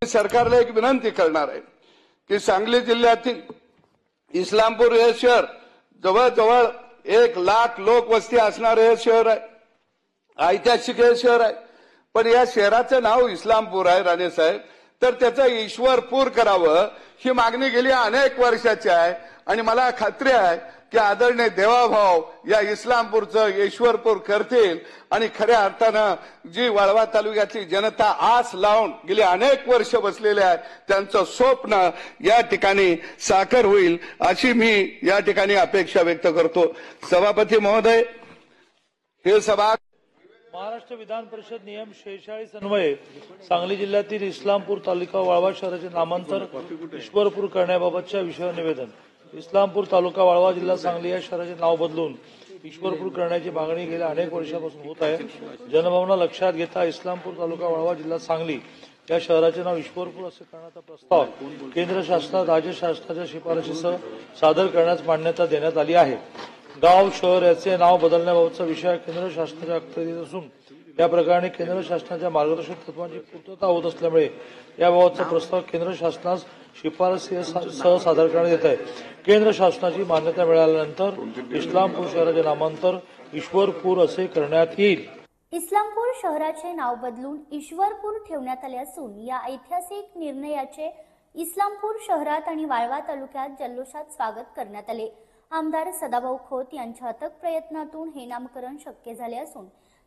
सरकारला एक विनंती करणार आहे की सांगली जिल्ह्यातील इस्लामपूर हे शहर जवळजवळ 1,00,000 लोकवस्ती असणारे हे शहर आहे, ऐतिहासिक हे शहर आहे. पण या शहराचं नाव इस्लामपूर आहे राणे साहेब, तर त्याचं ईश्वरपूर करावं ही मागणी गेली अनेक वर्षाची आहे. आणि मला खात्री आहे की आदरणीय देवाभाऊ या इस्लामपूरचं ईश्वरपूर करतील आणि खऱ्या अर्थानं जी वाळवा तालुक्यातली जनता आस लावून गेली अनेक वर्ष बसलेले आहे त्यांचं स्वप्न या ठिकाणी साकार होईल अशी मी या ठिकाणी अपेक्षा व्यक्त करतो. सभापती महोदय, हे सभा महाराष्ट्र विधान परिषद नियम 46 अन्वये सांगली जिल्ह्यातील इस्लामपूर तालुका वाळवा शहराचे नामांतर ईश्वरपूर करण्याबाबतच्या विषयावर निवेदन. इस्लामपूर तालुका वाळवा जिल्हा सांगली या शहराचे नाव बदलून ईश्वरपूर करण्याची मागणी गेल्या अनेक वर्षापासून होत आहे. जनभावना लक्षात घेता इस्लामपूर तालुका वाळवा जिल्हा सांगली या शहराचे नाव ईश्वरपूर असे करण्याचा प्रस्ताव केंद्र शासनात राज्य शासनाच्या शिफारशीसह सादर करण्यास मान्यता देण्यात आली आहे. गाव शहर याचे नाव बदलण्याबाबतचा विषय केंद्र शासनाच्या अखत्यारीत असून या प्रकरणी केंद्र शासनाच्या मार्गदर्शक तत्वांची पूर्तता होत असल्यामुळे याबाबतचा प्रस्ताव केंद्र शासनास शिफारसीसह सादर करण्यात येत आहे. केंद्र शासनाची मान्यता मिळाल्यानंतर इस्लामपूर शहराचे नामांतर ईश्वरपूर असे करण्यात येईल. इस्लामपूर शहराचे नाव बदलून ईश्वरपूर ठेवण्यात आले असून या ऐतिहासिक निर्णयाचे इस्लामपूर शहरात आणि वाळवा तालुक्यात जल्लोषात स्वागत करण्यात आले. आमदार सदाभाऊ खोत यांच्या अथक प्रयत्नातून हे नामकरण शक्य झाले असून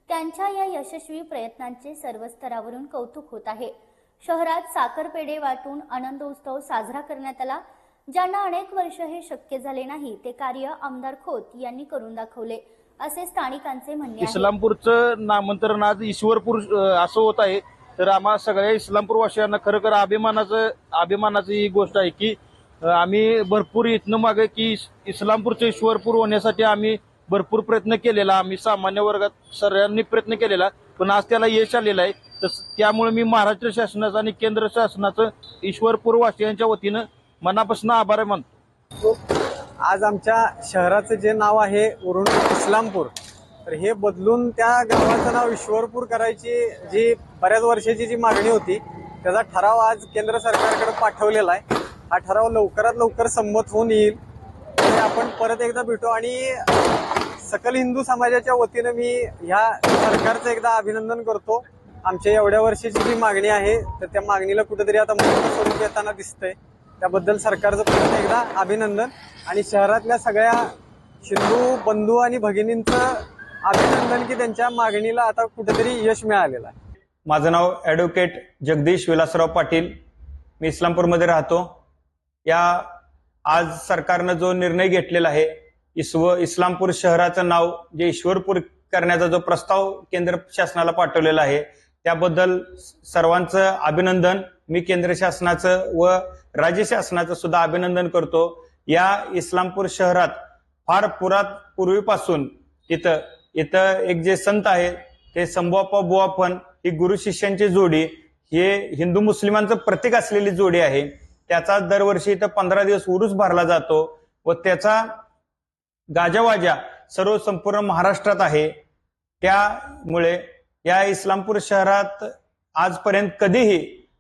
त्यांच्या या यशस्वी प्रयत्नांचे सर्व स्तरावरून कौतुक होत आहे. शहरात साखर पेढे वाटून आनंद उत्सव साजरा करण्यात आला. ज्यांना अनेक वर्ष हे शक्य झाले नाही ते कार्य आमदार खोत यांनी करून दाखवले असे स्थानिकांचे म्हणणे आहे. इस्लामपूरचं नामांतरण आज ईश्वरपूर असं होत आहे, तर आम्हा सगळ्या इस्लामपूर वासियांना खरोखर अभिमानाची ही गोष्ट आहे की आम्ही भरपूर इथनं मागे की इस्लामपूरचं ईश्वरपूर होण्यासाठी आम्ही भरपूर प्रयत्न केलेला, आम्ही सामान्य वर्गात सर्वांनी प्रयत्न केलेला, पण आज त्याला यश आलेलं आहे. त्यामुळे मी महाराष्ट्र शासनाचं आणि केंद्र शासनाचं ईश्वरपूर वासियांच्या वतीनं मनापासून आभार मानतो. आज आमच्या शहराचं जे नाव आहे वरून इस्लामपूर, तर हे बदलून त्या गावाचं नाव ईश्वरपूर करायची जी बऱ्याच वर्षाची जी मागणी होती त्याचा ठराव आज केंद्र सरकारकडे पाठवलेला आहे. हा ठराव लवकरात लवकर संमत होऊन येईल आणि आपण परत एकदा भेटू. आणि सकल हिंदू समाजाच्या वतीनं मी ह्या सरकारचं एकदा अभिनंदन करतो. आमच्या एवढ्या वर्षाची जी मागणी आहे तर त्या मागणीला कुठेतरी आता मोठं स्वरूप येताना दिसतंय. त्याबद्दल सरकारचं परत एकदा अभिनंदन आणि शहरातल्या सगळ्या हिंदू बंधू आणि भगिनींचं अभिनंदन की त्यांच्या मागणीला आता कुठेतरी यश मिळालेलं आहे. माझं नाव ॲडव्होकेट जगदीश विलासराव पाटील, मी इस्लामपूरमध्ये राहतो. या आज सरकारनं जो निर्णय घेतलेला आहे इस्लामपूर शहराचं नाव जे ईश्वरपूर करण्याचा जो प्रस्ताव केंद्र शासनाला पाठवलेला आहे त्याबद्दल सर्वांचं अभिनंदन. मी केंद्र शासनाचं व राज्य शासनाचं सुद्धा अभिनंदन करतो. या इस्लामपूर शहरात फार पूर्वीपासून इथं एक जे संत आहे ते संभोपा बुवापण ही गुरु शिष्यांची जोडी, हे हिंदू मुस्लिमांचं प्रतीक असलेली जोडी आहे. त्याचा दरवर्षी इथं 15 दिवस उरूस भरला जातो व त्याचा गाजावाजा सर्व संपूर्ण महाराष्ट्रात आहे. त्यामुळे या इस्लामपूर शहरात आजपर्यंत कधीही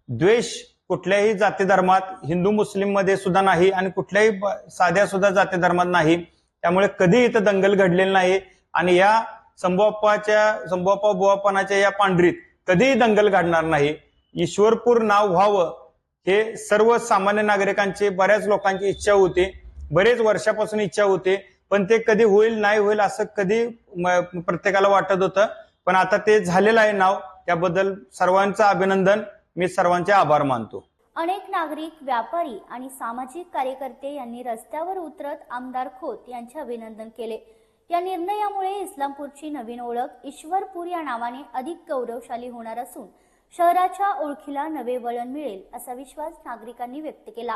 द्वेष कुठल्याही जाती धर्मात, हिंदू मुस्लिम मध्ये सुद्धा नाही आणि कुठल्याही साध्या सुद्धा जाती धर्मात नाही. त्यामुळे कधी इथं दंगल घडलेली नाही आणि या संभोपा बुवापणाच्या या पांढरीत कधीही दंगल घडणार नाही. ईश्वरपूर नाव व्हावं हे सर्व सामान्य नागरिकांची, बऱ्याच लोकांची इच्छा होती, बरेच वर्षापासून इच्छा होती, पण ते कधी होईल नाही होईल असं कधी प्रत्येकाला वाटत होतं. पण आता ते झालेलं आहे नाव, त्याबद्दल सर्वांचं अभिनंदन, मी सर्वांचे आभार मानतो. अनेक नागरिक, व्यापारी आणि सामाजिक कार्यकर्ते यांनी रस्त्यावर उतरत आमदार खोत यांचे अभिनंदन केले. या निर्णयामुळे इस्लामपूरची नवीन ओळख ईश्वरपूर या नावाने अधिक गौरवशाली होणार असून शहराच्या ओळखीला नवे वळण मिळेल असा विश्वास नागरिकांनी व्यक्त केला.